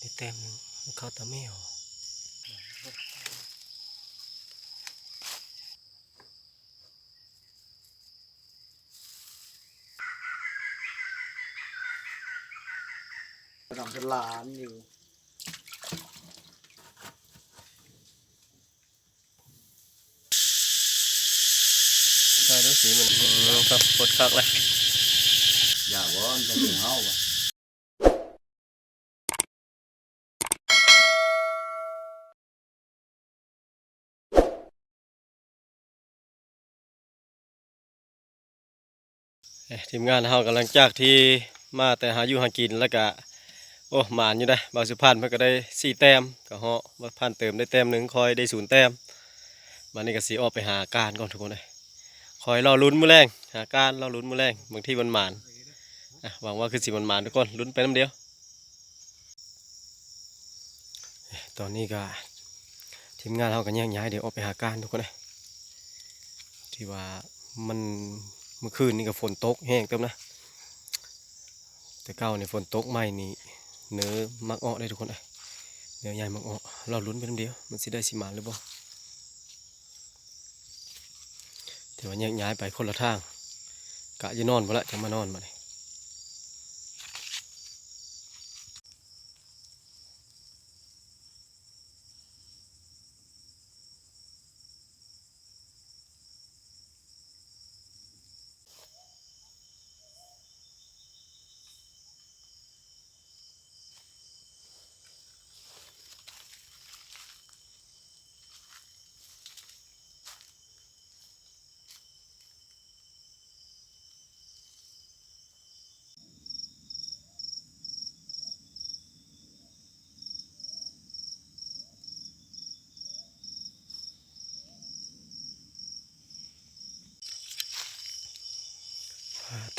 นี่เต็มเขาตะไม่เอาทำเป็นล้านอยู่ใช่ดูสีมันครับปวดคักเลยอย่าว่ามันจะเป็นเฮาอ่ะทีมงานเฮากำลังจากที่มาแต่หาอยู่หากินแล้วก็โอ้หมานอยู่ได้บางสุพรรณเพิ่นก็ได้4 แต้มก็เหาะบ่พันเติมได้แต้มหนึ่งคอยได้0 แต้มมานี่ก็สิออกไปหาการก่อนทุกคนเลยคอยรอลุ้นมื้อแรงหาการรอลุ้นมื้อแรงบางที่มันหมานหวังว่าคือสิมันหมานทุกคนลุ้นไปน้ำเดียวตอนนี้ก็ทีมงานเฮาก็แยกย้ายเดี๋ยวออกไปหาการทุกคนเลยที่ว่ามันเมื่อคืนนี่ก็ฝนตกแห้งเต็มนะแต่เก้านี่ฝนตกใหม่นี่เนื้อมักออกได้ทุกคนเลยเนื้อใหญ่มักออกเราลุ้นไปน้ำเดียวมันสิได้สิมาหรือเปล่าแต่ว่าแยกย้ายไปคนละทางกะจะนอนบ่ละจะมานอนมาเลย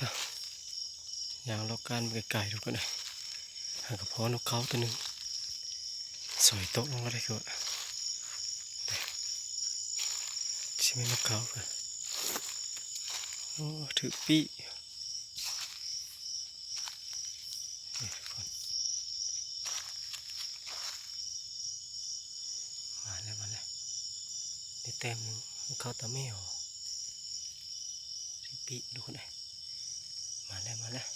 ต่อย่างเราการไปไกลๆทุกคนเลยหากระเพาะนกเขาตัวหนึ่งสอยโต๊ะลงมาได้คือใช่ไหมนกเขาเพื่อนโอ้ถือปีมาแล้วมาแล้วนี่เต็มนกเขาตะไม่เอาถือปีทุกคนเลยมาแล้วมาแล้ว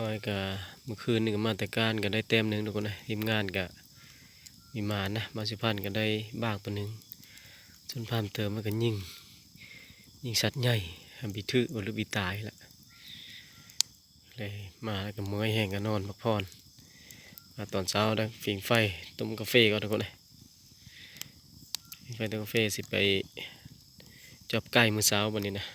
คอยกับเมื่อคืนนี่ก็มาแต่การก็ได้เต็มหนึ่งทุกคนเลยทีมงานก็มีมานะมาสิพันก็ได้บ้างตัวหนึ่งจนพามเติมมันก็ยิงสัตว์ใหญ่บิทือหรือบิตายแหละเลยมาแล้วก็เมื่อยแห้งก็นอนพักผ่อนมาตอนเช้าได้ฝิ่งไฟต้มกาแฟก่อนทุกคนเลยฝิ่งไฟต้มกาแฟสิไปจับไก่มื้อเช้าวันนี้นะ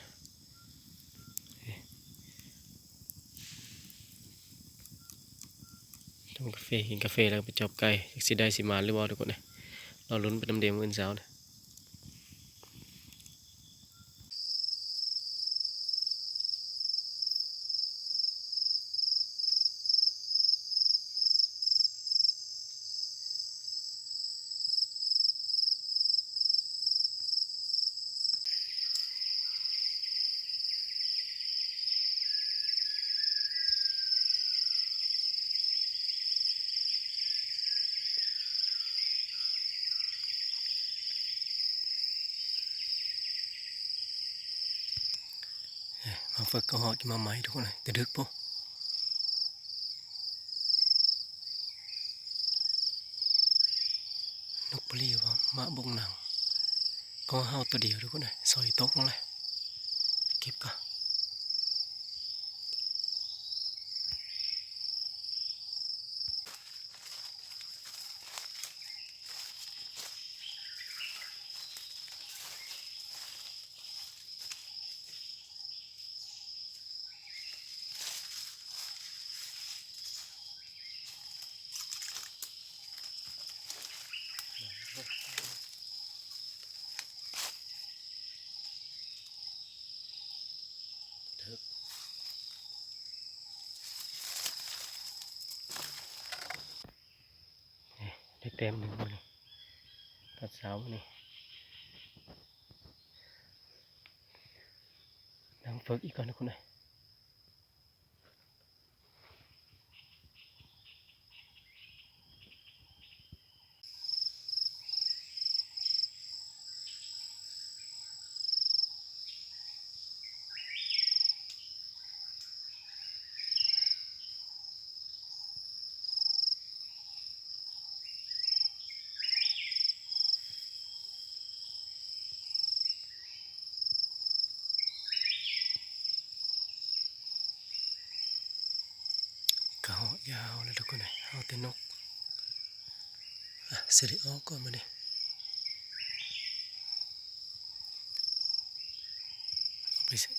ต้มกาแฟกินกาแฟแล้วไปจับไก่สิได้สิมาหรือเปล่าทุกคนเลยเราลุ้นไปน้ำเดียวมื้อเช้านะมาฝึกก็หอดมาใหม่ทุกคนเลยแต่ดึกปุ๊นกปลีว่ามาบงหนังก็เฮาตัวเดียวทุกคนเลยซอยตกลงเลยเก็บก่อน ต็มหนึ่งมานี่ตัดเสามานี่นั่งฝึกอีกก่อนนะคุณนายกะเหาะยาวเลยทุกคนเลยเอาแต่นกเสร็จออกก่อนมาเนี่ย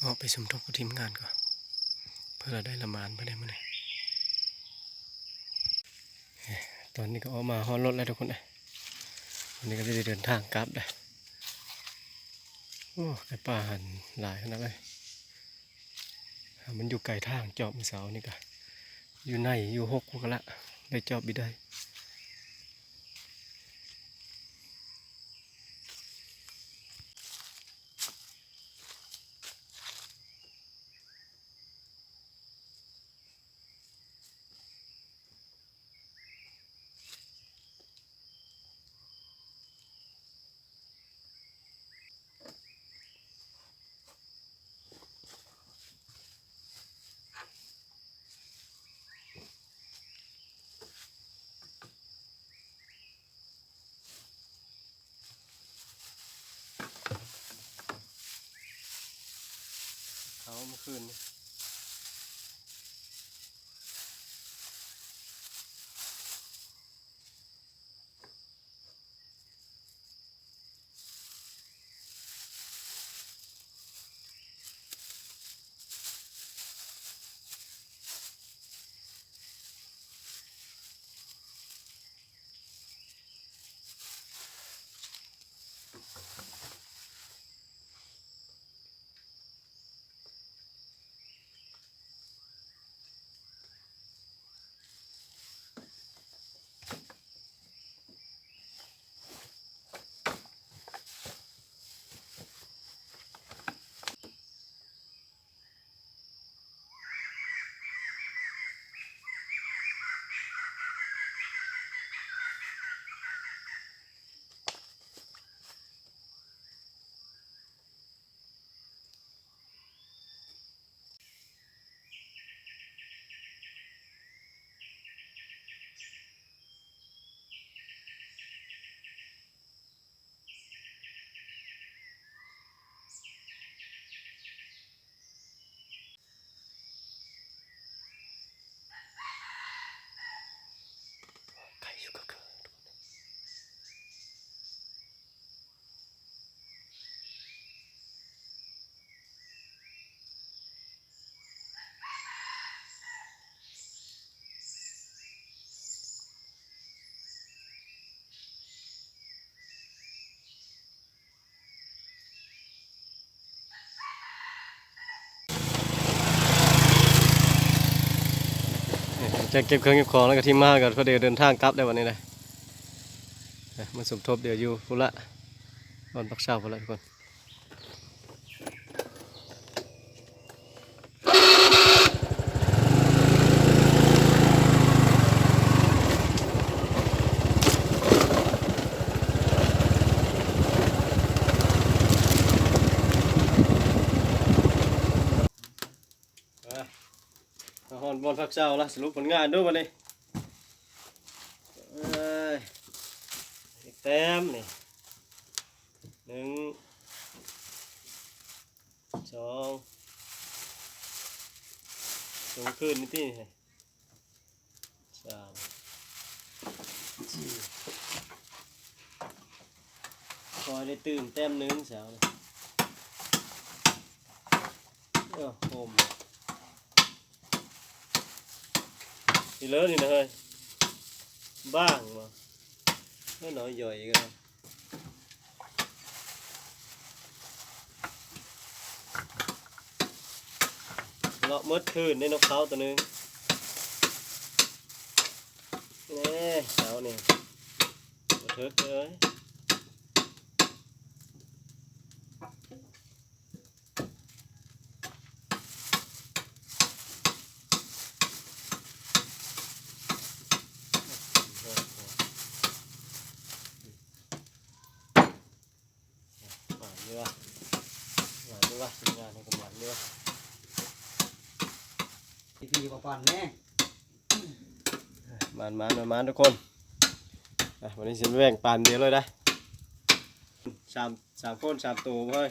ออกไปสมทบกับทีมงานก่อนเพื่อเราได้ละหมานไปได้มาเนี่ยตอนนี้ก็ออกมาฮอนรถแล้วทุกคนเลยวันนี้ก็จะเดินทางกลับเลยโอ้ไอ้ป่าหันหลายขนาดเลยมันอยู่ไกลทางจอบมือเสานี่ก็อยู่ในอยู่หกก็ละได้จอบบิได้เขาเมื่อคืนนี่ใครอยู่ก็เกิดจะเก็บเครื่องเก็บของแล้วก็ที่มากันเพอเดี๋ยวเดินทางกลับได้วันนี้เลยมันสมทบเดี๋ยวอยู่พุ่นละตอนปักเช้าพุ่นละทุกคนฮอนบอลพักเช้าละสรุปผลงานด้วยวันนี้แต้มนี่หนึ่งสองตรงคืนนี่ที่สามสี่คอยได้ตื่นแต้มหนึ่งสาวเลยโฮมนี่เลิศนี่นะเฮ้ยบ้างมาไม่น้อยย่อยกันเลาะมดคืนในนกเขาตัวนึงนี่เสาเนี่ย เถิดเลยหวานดีว่ะหวานดีว่ะทำงานให้กับหวานดีว่ะ พี่ๆปั่นๆแน่ มาทุกคนวันนี้ฉันแบ่งปันเดียวเลยนะสามคน3 ตัวเฮ้ย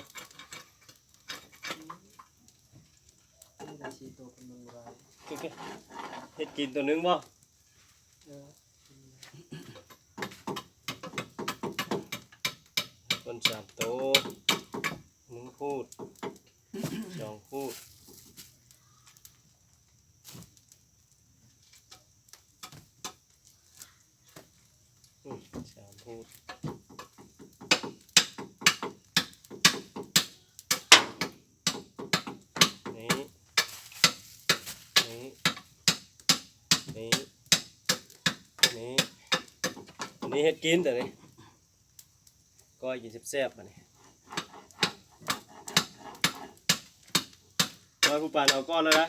นี่ได้4ตัวเป็น100 เฮ็ดกินตัวหนึงบ่คน3 ตัว1 พูด2 พูด3 พูดนี่นี่นี่นี่อันนี้เฮ็ดกินแต่นี่ก้อยกินแซ่บๆอันนี้ก้อยผู้ปานเอาก้อนแล้วนะ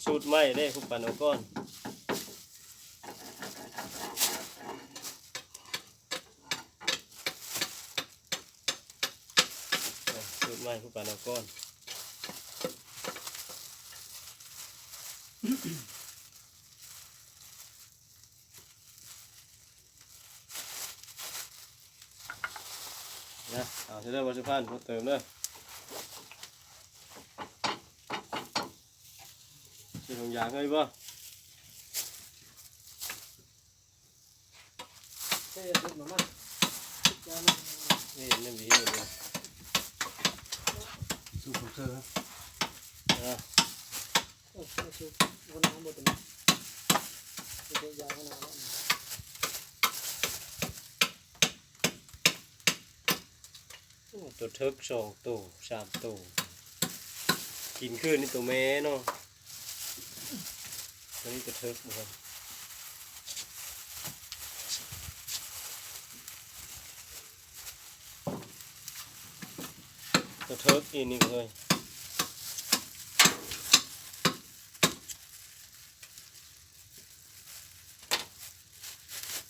สูตรใหม่เด้ผู้ปานเอาก้อนสูตรใหม่ผู้ปานเอาก้อนนะเอาเสร็จแล้ววัชพันธ์เติมเด้อใส่ถุงยางให้บ่ เท่สุดมามาจาน นี่นี่ดีเลย สูบเสือ นะ โอ้สูบวันน้ำหมดเลยเดี๋ยวยาวขนาดนั้น ตัวเทิก2 ตัว3 ตัวกินคืนนี่ตัวแม่เนาะตัวนี้ตัวเทิกนะครับตัวเทิกอีนี่ก็เลย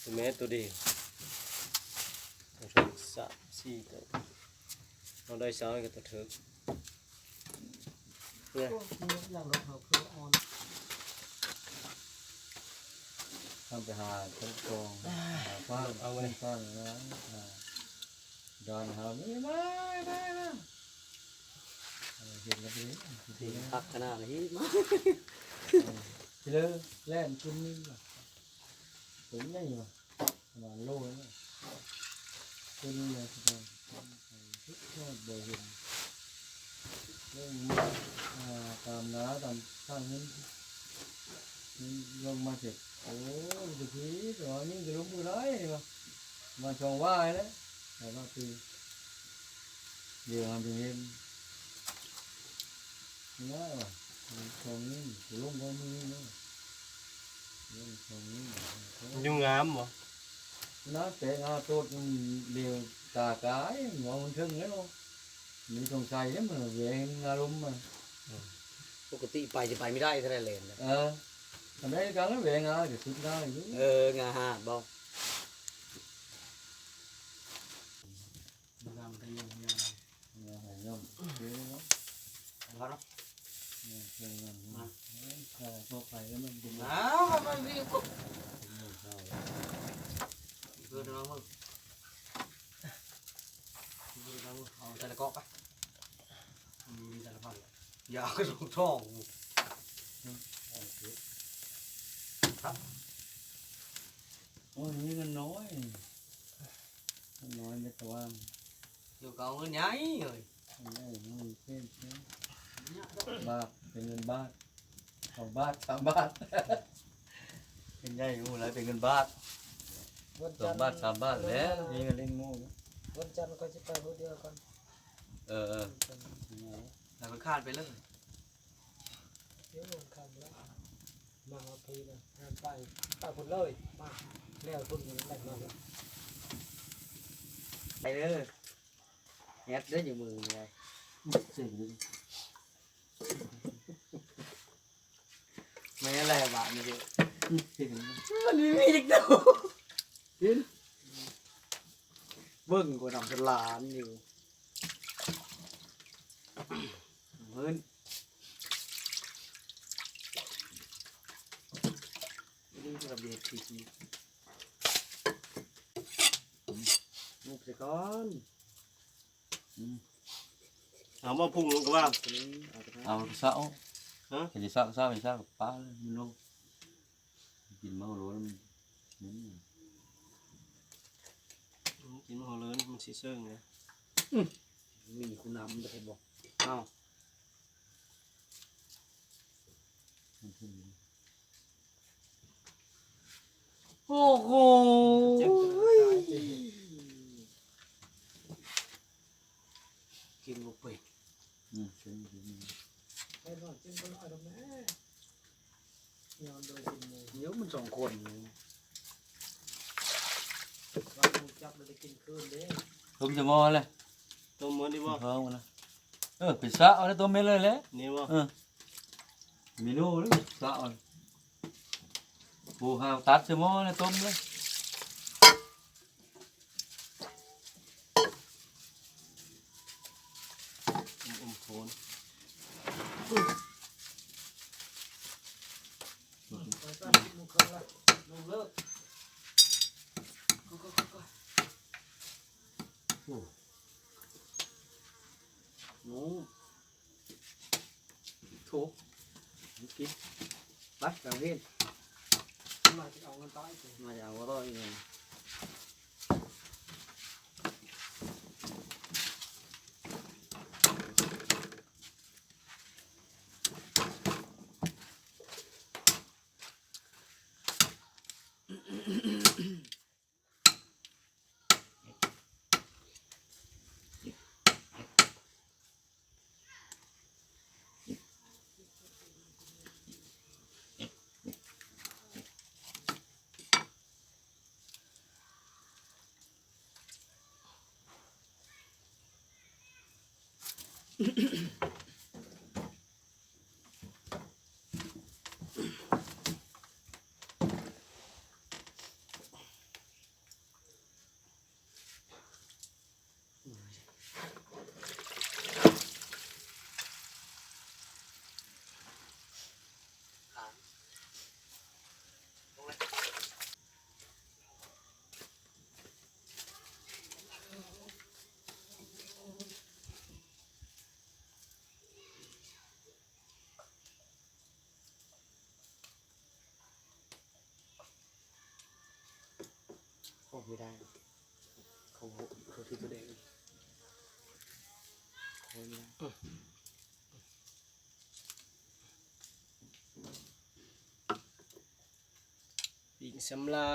ตัวแม่ตัวเดียวตัวเทิก3 4 ตัวเราได้ซ้ายกับตัวเทิกเนี่ย อย่างเราเขาคือออนทำไปหาต้นกองหาฟ้าเอาไว้ฟ้านะดอนหาไม่เห็นแล้วดีพักขนาดนี้มาทีเลยแล่นขึ้นนี่ถึงได้ยังประมาณโลนี่ขึ้นเลยทุกคนชอบบ่อยเห็นเรื่องตามน้าตามข้างนี้ลงมาเสร็จโอ้ยดูทีตัวนี้จะลงมือได้ปะมาชงว่าเลยแต่ว่าคือเดี๋ยวมันเป็นเองน่าว่ะชงนี้จะลงก็มือเนาะลงชงนี้ ยุ่งงามบ่ nó sẽ tốt đều cả cái ngon thân đấy không mình còn xài lắm mà về luôn mà ปกติไปจะไปไม่ได้ถ้าได้เลนนะ thằng đấy gắn nó về ngà thì xuất ra chứ งาหาดบ่ làm cái gì nhà phải nhom thế đó พอเนาะ nhà làm có phải cái mình cũng อ้าวมันมีกุ๊กคือน้องมึงคือน้องมึงเอาแต่ละก๊อกไปมีแต่ละพันอยากกระดูกช่อง ôi như nó nói với tao ăn อยู่เก่าเงินใหญ่เลย này nó thêm bátเป็นเงินบาท2 บาท 3 บาทเป็นใหญ่งูเลยเป็นเงินบาท2 บาท 3 บาทแล้วมีเงินเล่นงู วันจันทร์ก็จะไปพูดเดียวกัน ờ แต่มันคาดไปเลย เดี๋ยววันคำแล้ว มาเอาทีนะไปคนเลยมาแล้วทุนมันได้มาแล้ว ไปเด้อแฮดเด้ออยู่มือไง เสียงดิ ไม่อะไรบาทนี่เด้อ เสียงดิ มันมีอีกเด้อกินเบิ่งกูนำสลานอยู่เฮ้ยนี่คือระเบียบทีทีมุกเสียก่อน เอามาพุ่งลงก็ว่า ตัวนี้เอาไป เอาเสาเห็นเสาไปเสากับป้ามันลงกินเมาโรนมัน กินหัวเลินมันสิเซิงนะ มีคุณนำไปบอกเอ้า โอ้โห เจ็บจะตายจริง กินบุกไป ไอ้หน่อยจิ้มก็น้อยตรงนี้ยอนโดยกินเลย เดี๋ยวมันสองคน เราจับเราได้กินคืนเด้ ต้มจะมอเลย ต้มมื้อนี้บ่ เพิ่มนะไปเสาเอาต้มเม็ดเลยแหละ นี่บ่ เมนูเลยเสาปูหาวตัดจะมอเลยต้มเลย โคน ไปก็มุกเขาละลงเลิก หนูถูกกินไปกลางเว้น มาจะเอาเงินต้อยไป มาจะเอาก็ต้องเงิน โอ้ไม่ได้เขาที่ตัวเด็กโอ้ยไม่ได้ ปิงสำลา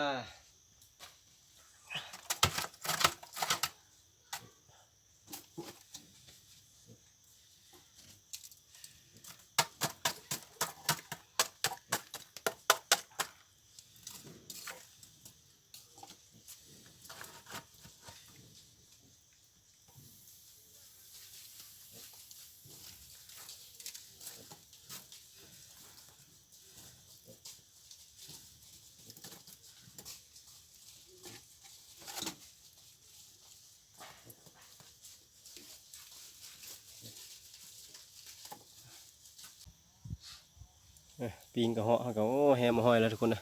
ปิงกับเหาะเขาก็โอ้แฮมห้อยแล้วทุกคนนะ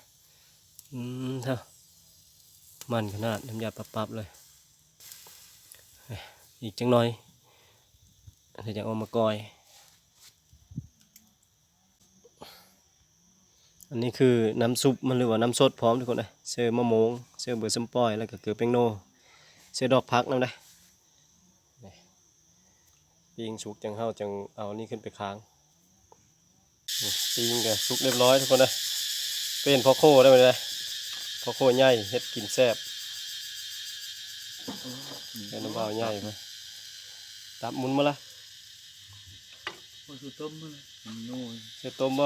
เท่ามันขนาดน้ำยาปับๆเลยอีกจังหน่อยเดี๋ยวจะเอามากอยอันนี้คือน้ำซุปมันหรือว่าน้ำสดพร้อมทุกคนนะเสื้อมะม่วงเสื้อเบอร์ซัมปอยแล้วก็เกลือแป้งโนเสื้อดอกพักน้ำได้ปิงสุกจังเฮาจังเอานี่ขึ้นไปค้างปิงก็สุกเรียบร้อยทุกคนนะเป็นพอโคได้ไหมเลยพอโคใหญ่เฮ็ดกินแซ่บเป็นน้ำเบาใหญ่ไปตับหมุนมาละ โอ้ยต้มเลยเมนู เสร็จต้มบ่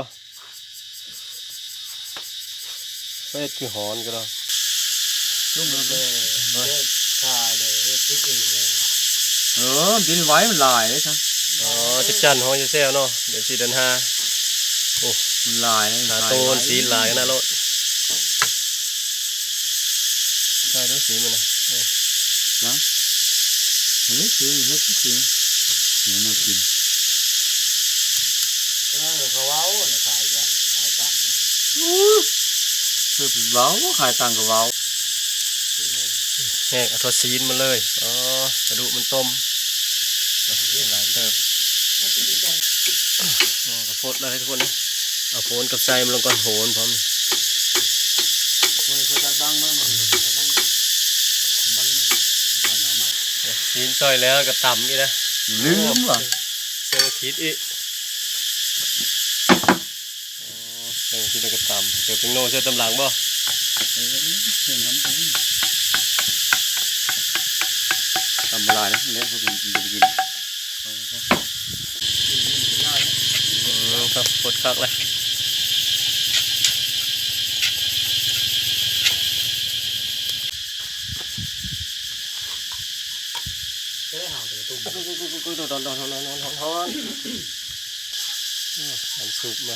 ไม่คือหอนก็ได้ ลุงมันเลย คาเลยติ๊กเองเลย กินไว้มันลายเลยครับ อ๋อจักจันหอยจะแซวเนาะเดี๋ยวสิเดินหา มันลายเลย หาโตนสีหลายนะโลดใช่ดูสีมันนะ เฮ้ยคือเฮ้ยคือเนี่ยน่ากิน เขาเว้าเนี่ยขายกันขายตัง คือเว้าขายตังกับเว้า แห้งเอาทอดซีนมาเลยอ๋อกระดูกมันต้มหลายเติบอ๋อกระโพดเลยทุกคนนะเอาโผนกับไส้มันลงก่อนโหนพร้อมนี่ มันเคยตัดบ้างมั้ยมันตัดบ้างบ้างมั้ยบ้างหน่อมาก ซีนซอยแล้วก็ต่ำอีกนะ ลืมว่ะ เซลล์คิดอีกเซลล์คิดแล้วก็ต่ำเดี๋ยวเป็นโน่เชื่อตำหลังบ่ เพื่อนทำไปทำลายนะเดี๋ยวพวกกินกิน ครับกดคักเลย จะได้ห่างจากตุ้ม ร้อนอันสุกมา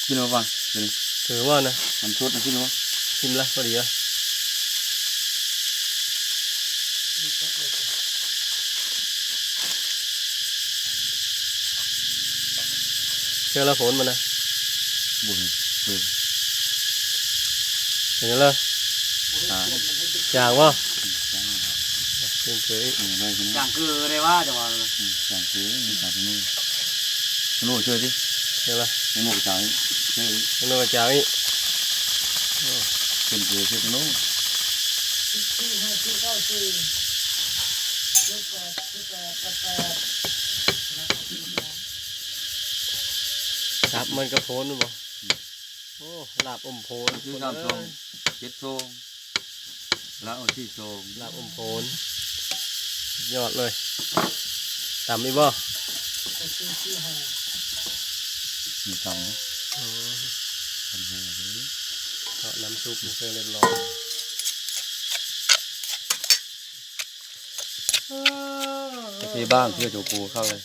กินเอาบ้างกิน ถือว่านะ มันชุดนะกินเอา ชิมละพอดีละเชื่อละผลมันนะ บุญเพื่อน เป็นยังไงจางวะชิมเฉย อะไรกัน อย่างคือได้ว่าจะว่าเลย อย่างคือมีสารตัวนี้โน่ช่วยดิ เชื่อละ โน่จ่ายช่วย มันต้องจางอีก เป็นคือช่วยโน่ ที่ให้ที่เข้าที่ลูกแปดที่แปดแปดแล้วก็ที่สอง จับมันกระโพนมั้งบ่โอ้ลาบอมโพน คือน้ำชงเจ็ดชงแล้วเอาที่ชง ลาบอมโพนยอดเลยต่ำอีกบ่ ไปที่ที่ห้า มีตำนะทำให้เลย ก็น้ำซุปเครื่องเรียบร้อย พี่บ้างเพื่อโจกูเข้าเลย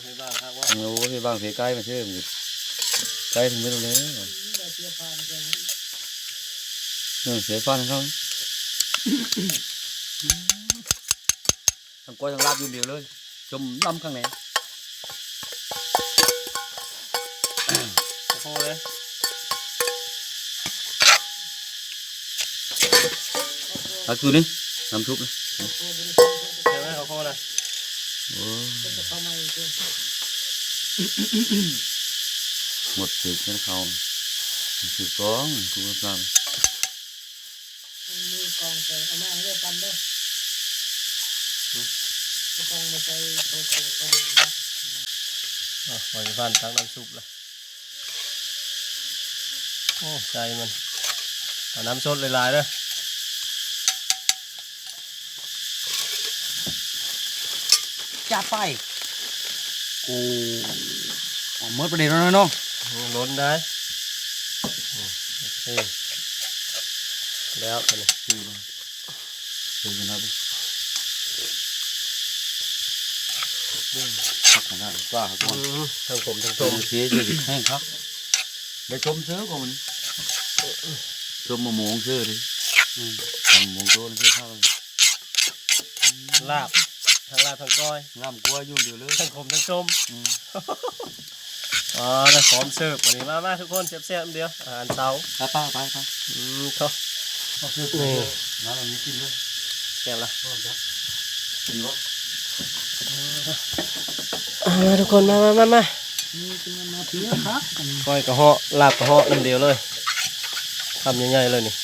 ให้บ้างครับว่า โอ้พี่บ้างพี่ใกล้มาเชื่อมใกล้ถึงไม่ตรงนี้ ได้เทียบผ่านกัน เสียฟันเขาทั้งกล้วยทั้งลาบอยู่เดียวเลยชมล้ำข้างไหน โอ้โหเลย ตักตัวนี้น้ำซุปนะ ใช่ไหมโอ้โหนะ โอ้ จะเข้ามาอีก หมดตึกแล้วเขาคือกองกูก็ปลา มันมีกองใส่เอามาเลือกปันด้วยกองมาใส่โคโค่กระดูกนะ อ๋อหอยฟันตั้งน้ำซุปเลยโอ้ใจมันเอาน้ำสดหลายๆเด้อ จับไปกูเมื่อประเดี๋ยวนั้นเนาะ ล้นได้โอเคแล้วอันนี้ คือกันครับพักขนาดกว่าก่อน ทั้งผมทั้ง ต้ ต้ ม ม เสียจะแห้งครับได้ชมเสือก่อนชมมะม่วงเสือดิทำมะม่วงโต้นเสือข้าว ลาบทั้งลาบทั้งก้อย งามกว่ายุ่งเดียวเลย ทั้งผมทั้งส้มอ๋อแล้วพร้อมเสิร์ฟวันนี้มาทุกคนแซ่บๆเดียวอาหารเช้า ไปป้าไปไป เขา นี่น้ำอันนี้กินเลย แซ่บละ ดีวะ มาทุกคนมา นี่จะมาเพี้ยครับ ก้อยกระเหาะลาบกระเหาะน้ำเดียวเลยทำใหญ่ๆเลยนี่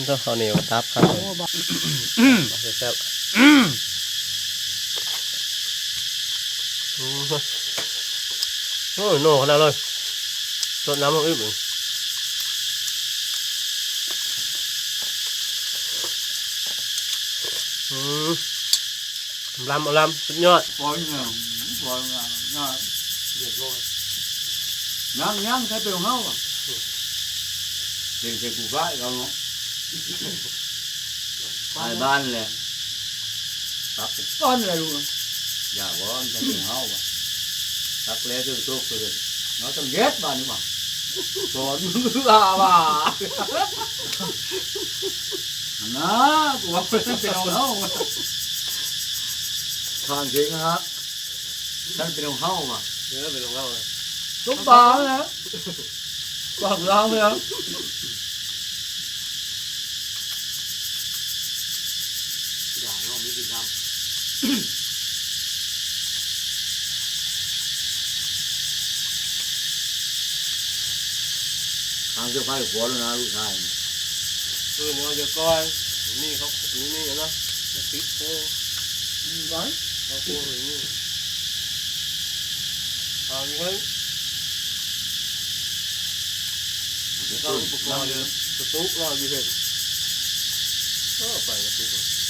ต้องข้าวเหนียวตับครับ โอ้บ้า แซ่บโอ้ยโน่ขนาดเลยสดน้ำมันอึบ อืมลำเอาลำสุดยอด ปล่อยเนี่ยปล่อยงานงานเรียบร้อยยังใช้เป็นของเฮาอ่ะเด็กเด็กกูบ้านเราเนาะไปบ้านเลยตักก้อนอะไรลูกอย่าว่ามันเป็นของเฮาอ่ะตักแล้วจะโตขึ้นnóต้องเย็ดบ้านนี่มาสอนมึงว่านะกูว่าเป็นของเฮาทางจริงนะครับนั่นเป็นของเฮาอ่ะ เนื้อเป็นของเราเลย lúc ba nữa còn lâu nữa อย่าเราไม่กินด hàng chưa phải của nó là lúc này ำคือเราจะก้อยนี่เขานี่เนาะมันติดโค้ đấy เขาโค้อย่างนี้เอาอย่างนี้เราอุปกรณ์กระตุกเราอยู่เห็นก็ไปกระตุก